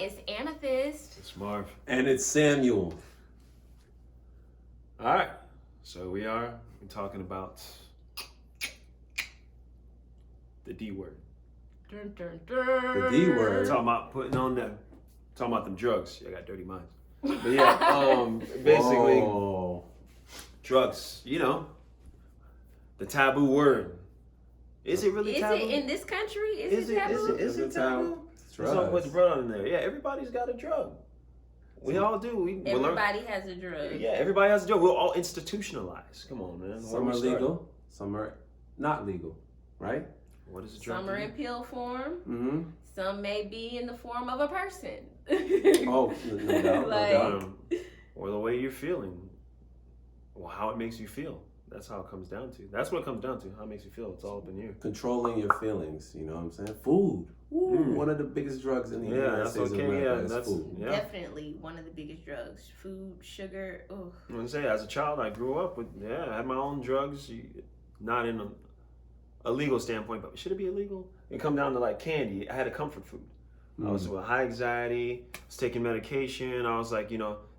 It's Amethyst. It's Marv. And it's Samuel. All right. So we're talking about the D word. Dun, dun, dun. The D word. Talking about talking about them drugs. I got dirty minds. But yeah, basically Whoa. drugs. You know, the taboo word. Is it really taboo? Is it in this country? Is it taboo? Is it taboo? Drugs. So what's brought in there? Yeah, everybody's got a drug. We all do. Everybody has a drug. Yeah, everybody has a drug. We're all institutionalized. Come on, man. Some are legal, some are not legal, right? What is a drug? Some are in pill form. Mm-hmm. Some may be in the form of a person. Oh, no doubt, Like- no doubt. Or the way you're feeling. Well, how it makes you feel. That's how it comes down to. That's what it comes down to. How it makes you feel. It's all up in you. Controlling your feelings, you know what I'm saying? Food. One of the biggest drugs in the United that's States of okay. America Yeah, is that's food. yeah. Definitely one of the biggest drugs. Food, sugar. Ugh. I want to say, as a child, I grew up with I had my own drugs. Not in a legal standpoint, but should it be illegal? It come down to like candy. I had a comfort food. I was with high anxiety. I was taking medication. I was like,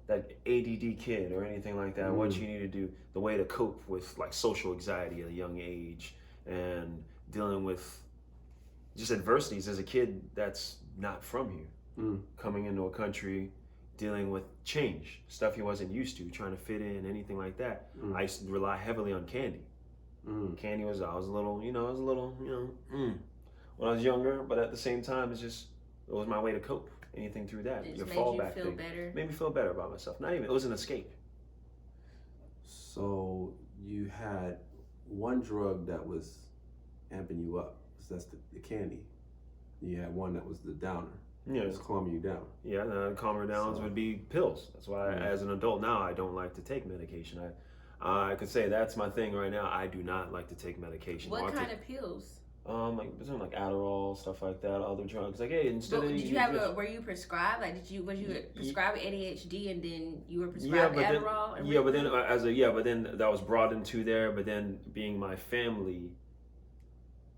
that ADD kid or anything like that. What you need to do, the way to cope with like social anxiety at a young age and dealing with just adversities as a kid that's not from here. Coming into a country, dealing with change, stuff he wasn't used to, trying to fit in, anything like that. I used to rely heavily on candy. Candy I was a little, when I was younger, but at the same time, it was my way to cope. Anything through that. It Your just made you fallback feel thing. better. Made me feel better about myself. It was an escape. So you had one drug that was amping you up. So that's the candy. You had one that was the downer. Yeah. It was calming you down. Yeah, the calmer downs would be pills. That's why, as an adult now, I don't like to take medication. I could say that's my thing right now. I do not like to take medication. What kind of pills? Like Adderall, stuff like that, other drugs. Like, hey, instead of did you were you prescribed? Like, was you prescribed ADHD and then you were prescribed Adderall? But then that was brought into there. But then being my family,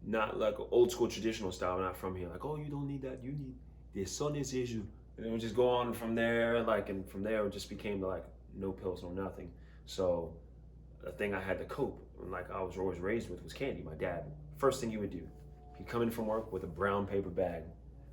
not like old school traditional style, not from here. Like, oh, you don't need that. You need this. So this issue, and it would just go on from there. And from there, it just became like no pills, no nothing. So the thing I had to cope, like I was always raised with, was candy. My dad. First thing he would do, he'd come in from work with a brown paper bag,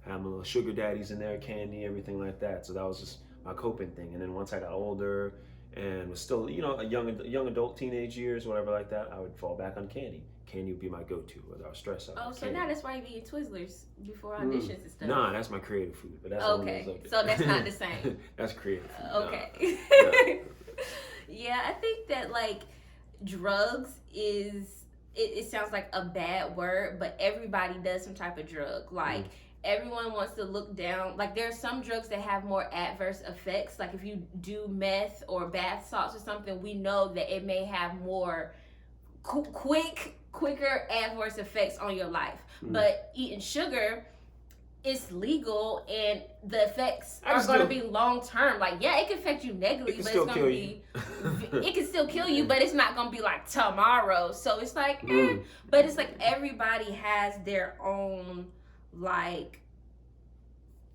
have my little sugar daddies in there, candy, everything like that. So that was just my coping thing. And then once I got older and was still, a young adult, teenage years, whatever like that, I would fall back on candy. Candy would be my go-to whether I was stressed out. Oh, so now that's why you be eating Twizzlers before auditions and stuff. Nah, that's my creative food. But that's okay. So that's not the same. That's creative food. Okay. Nah. Yeah, I think that like drugs is. It sounds like a bad word, but everybody does some type of drug. Like, everyone wants to look down. Like, there are some drugs that have more adverse effects. Like, if you do meth or bath salts or something, we know that it may have more quicker adverse effects on your life. But eating sugar, it's legal, and the effects are going to be long term. Like, yeah, it can affect you negatively, but it's going to be, it can still kill you, but it's not going to be like tomorrow. So it's like, but it's like everybody has their own like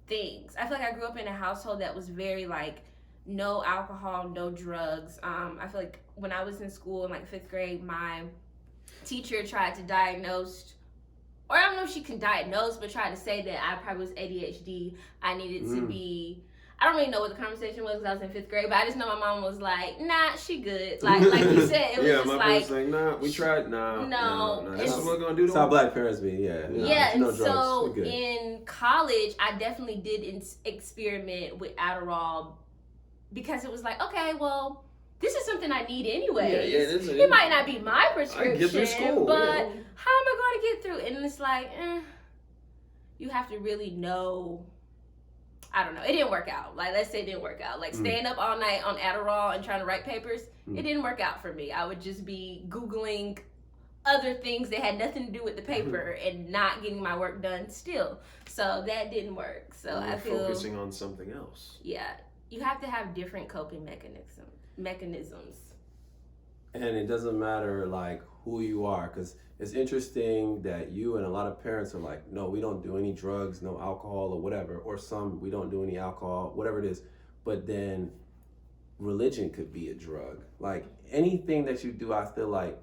things. I feel like I grew up in a household that was very like no alcohol, no drugs. I feel like when I was in school in like 5th grade, my teacher tried to diagnose, or I don't know if she can diagnose, but tried to say that I probably was ADHD. I needed to be, I don't really know what the conversation was because I was in 5th grade, but I just know my mom was like, nah, she good. Like you said, it was just my like, parents like, nah, we tried, no. This is what we're going to do. That's how black parents be, Yeah, and no so in college, I definitely did experiment with Adderall because it was like, okay, well, this is something I need anyways. It might not be my prescription, but how am I going to get through it? And it's like, you have to really know. I don't know. It didn't work out. Like, let's say it didn't work out. Like, staying up all night on Adderall and trying to write papers, it didn't work out for me. I would just be Googling other things that had nothing to do with the paper and not getting my work done still. So that didn't work. So I feel focusing on something else. Yeah. You have to have different coping mechanisms. And it doesn't matter like who you are, because it's interesting that you and a lot of parents are like, no, we don't do any drugs, no alcohol or whatever, or some, we don't do any alcohol, whatever it is. But then religion could be a drug. Like anything that you do, I feel like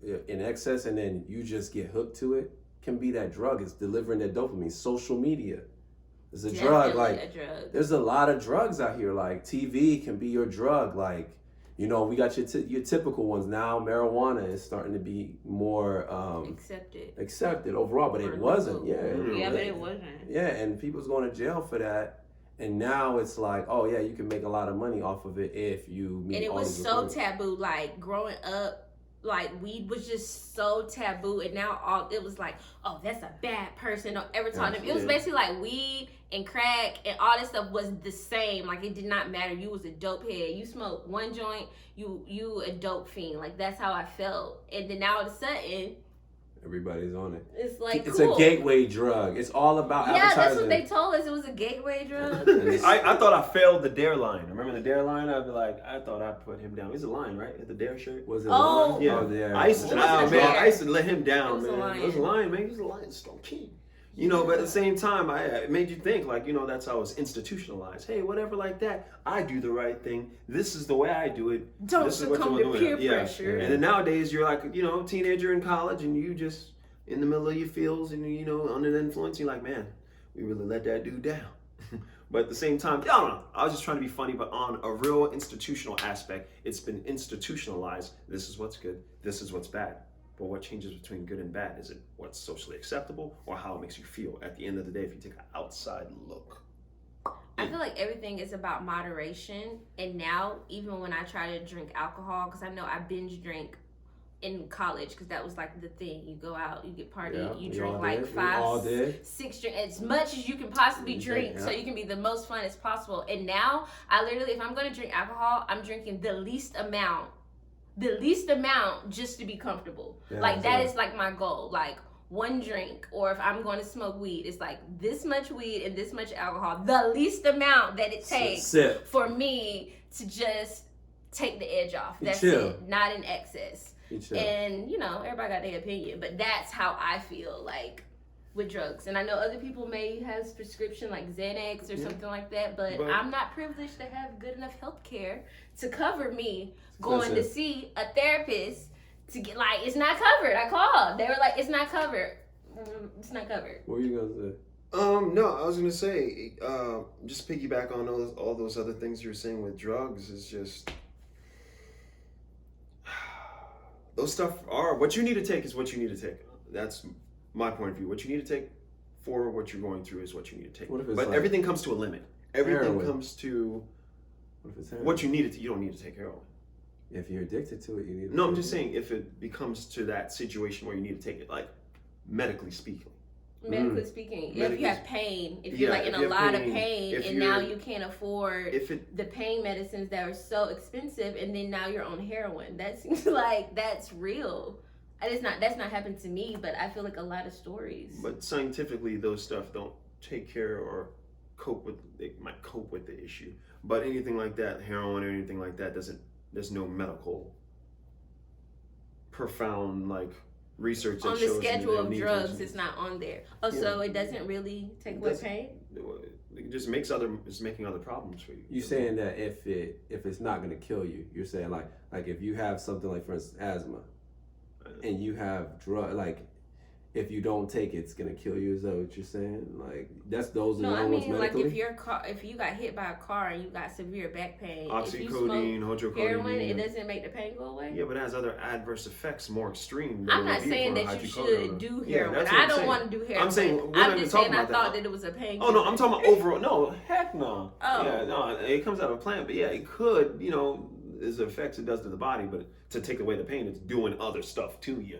in excess and then you just get hooked to it can be that drug. It's delivering that dopamine. Social media is a drug. Like there's a lot of drugs out here. Like TV can be your drug. Like, you know, we got your typical ones now. Marijuana is starting to be more accepted overall, but it wasn't. Yeah, but it wasn't. Yeah, and people's going to jail for that. And now it's like, oh yeah, you can make a lot of money off of it if you meet. And it was so taboo. Like growing up, like weed was just so taboo, and now it was like, oh, that's a bad person. Don't ever talk to them. It was basically like weed and crack and all this stuff was the same. Like it did not matter. You was a dope head. You smoked one joint, you a dope fiend. Like that's how I felt. And then now all of a sudden, everybody's on it. It's like it's a gateway drug. It's all about advertising. Yeah, that's what they told us. It was a gateway drug. I thought I failed the dare line. Remember the dare line? I'd be like, I thought I put him down. He's a line, right? At the dare shirt. Was it? Line? Yeah. Oh, yeah. I used to let him down, man. It was a lion, man. He was a lion stone king. You know, but at the same time, it made you think, like, you know, that's how it's institutionalized. Hey, whatever like that, I do the right thing. This is the way I do it. Don't succumb to peer pressure. And then nowadays, you're like, you know, teenager in college, and you just in the middle of your feels, and, you know, under the influence, you're like, man, we really let that dude down. But at the same time, I don't know. I was just trying to be funny, but on a real institutional aspect, it's been institutionalized. This is what's good. This is what's bad. But what changes between good and bad? Is it what's socially acceptable or how it makes you feel? At the end of the day, if you take an outside look. I feel like everything is about moderation. And now, even when I try to drink alcohol, because I know I binge drink in college, because that was like the thing. You go out, you get partyed, you drink like 5, 6 drinks, as much as you can possibly drink, so you can be the most fun as possible. And now, I literally, if I'm going to drink alcohol, I'm drinking the least amount just to be comfortable. Like that is like my goal. Like 1 drink, or if I'm going to smoke weed, it's like this much weed and this much alcohol, the least amount that it takes for me to just take the edge off. That's it, not in excess. And you know, everybody got their opinion, but that's how I feel like with drugs. And I know other people may have prescription like Xanax or something like that, but I'm not privileged to have good enough health care to cover me going to see a therapist to get, like, it's not covered. I called. They were like, it's not covered. It's not covered. What were you going to say? No, I was going to say, just piggyback on all those other things you were saying with drugs is just, those stuff are, what you need to take is what you need to take. That's my point of view. What you need to take for what you're going through is what you need to take. But like everything comes to a limit. Everything comes to what you need to. You don't need to take heroin. If you're addicted to it, you need to. No, I'm just saying if it becomes to that situation where you need to take it, like medically speaking. Medically speaking, if you have pain, if you're like in a lot of pain, and now you can't afford the pain medicines that are so expensive, and then now you're on heroin. That seems like that's real. That's not happened to me, but I feel like a lot of stories. But scientifically, those stuff don't take care or they might cope with the issue. But anything like that, heroin or anything like that, there's no medical profound like research that on shows the schedule of drugs. It's not on there. So it doesn't really take away pain. It just it's making other problems for you. You're saying that if it's not going to kill you, you're saying like if you have something like, for instance, asthma, and you have like if you don't take it, it's gonna kill you. Is that what you're saying? Like those are the ones medically? Like if you got hit by a car and you got severe back pain, oxycodone, hydrocodone, heroin, it doesn't make the pain go away. Yeah, but it has other adverse effects, more extreme. I'm not saying that you should do heroin. I don't want to do heroin. I'm just saying I thought that it was a pain. Oh no, I'm talking about overall. No, heck no. Oh. Yeah, no, it comes out of a plant, but yeah, it could. You know, there's effects it does to the body, but to take away the pain, it's doing other stuff to you.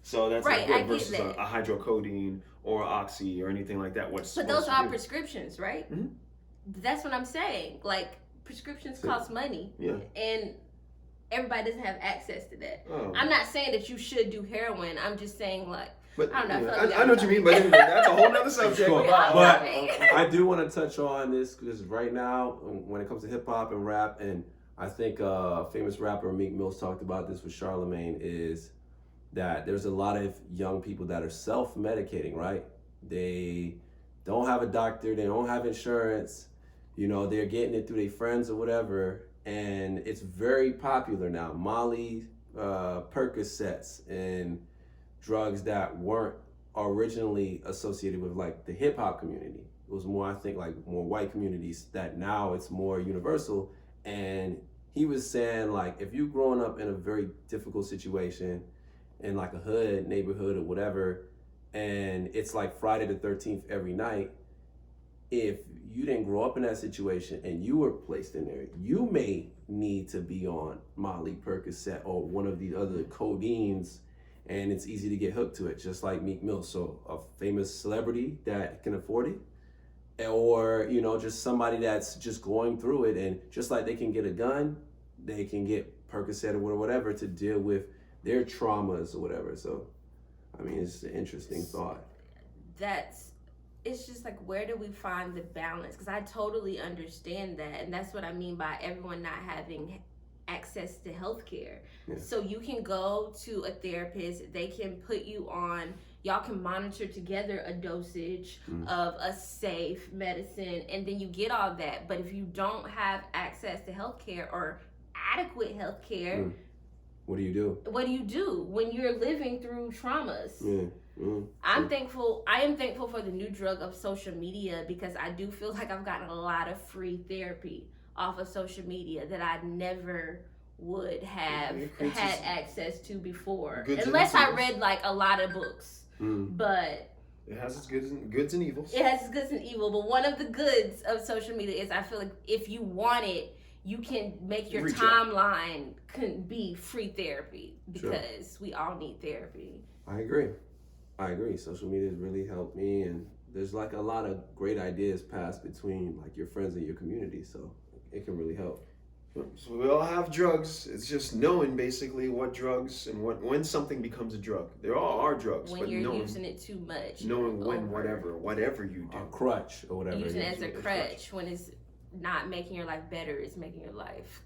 So that's right, not good versus a hydrocodone or oxy or anything like that. But those are prescriptions, right? Mm-hmm. That's what I'm saying. Like, prescriptions cost money. Yeah. And everybody doesn't have access to that. Oh. I'm not saying that you should do heroin. I'm just saying, like, but, I don't know. I know what you mean, but anyway, that's a whole nother subject. But I do want to touch on this because right now, when it comes to hip hop and rap, and I think famous rapper Meek Mills talked about this with Charlemagne, is that there's a lot of young people that are self-medicating, right? They don't have a doctor, they don't have insurance, you know, they're getting it through their friends or whatever, and it's very popular now. Molly, Percocets, and drugs that weren't originally associated with like the hip hop community. It was more, I think, like more white communities, that now it's more universal. And he was saying, like, if you growing up in a very difficult situation in like a hood neighborhood or whatever, and it's like Friday the 13th every night, if you didn't grow up in that situation and you were placed in there, you may need to be on Molly, Percocet, or one of the other codeines, and it's easy to get hooked to it, just like Meek Mill. So a famous celebrity that can afford it, or, you know, just somebody that's just going through it, and just like they can get a gun, they can get Percocet or whatever to deal with their traumas or whatever. So, I mean, it's an interesting thought. It's just like, where do we find the balance? Because I totally understand that, and that's what I mean by everyone not having access to healthcare. Yeah. So you can go to a therapist, they can put you on, y'all can monitor together a dosage of a safe medicine, and then you get all that. But if you don't have access to healthcare or adequate healthcare, what do you do? What do you do when you're living through traumas? Yeah. I am thankful for the new drug of social media, because I do feel like I've gotten a lot of free therapy off of social media that I never would have had access to before, unless I read like a lot of books. But it has its goods and evils. It has its goods and evil, but one of the goods of social media is, I feel like if you want it, you can make your timeline can be free therapy, because we all need therapy. I agree. Social media has really helped me, and there's like a lot of great ideas passed between like your friends and your community, so it can really help. So we all have drugs. It's just knowing basically what drugs and when something becomes a drug. There all are drugs. When you're using it too much. Knowing when whatever you do. A crutch or whatever. Using it as a crutch when it's not making your life better, it's making your life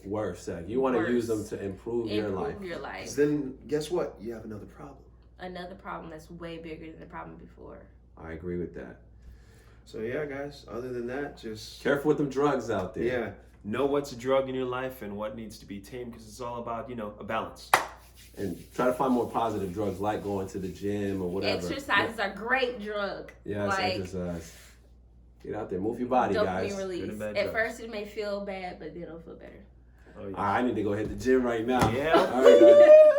worse. You want to use them to improve your life. Then guess what? You have another problem. Another problem that's way bigger than the problem before. I agree with that. So yeah, guys, other than that, just careful with them drugs out there. Yeah. Know what's a drug in your life and what needs to be tamed, because it's all about, a balance. And try to find more positive drugs, like going to the gym or whatever. Exercise is a great drug. Yeah, exercise. Get out there, move your body, guys. Dopamine release. At first it may feel bad, but then it'll feel better. Oh, yeah. I need to go hit the gym right now. Yeah. All right, guys.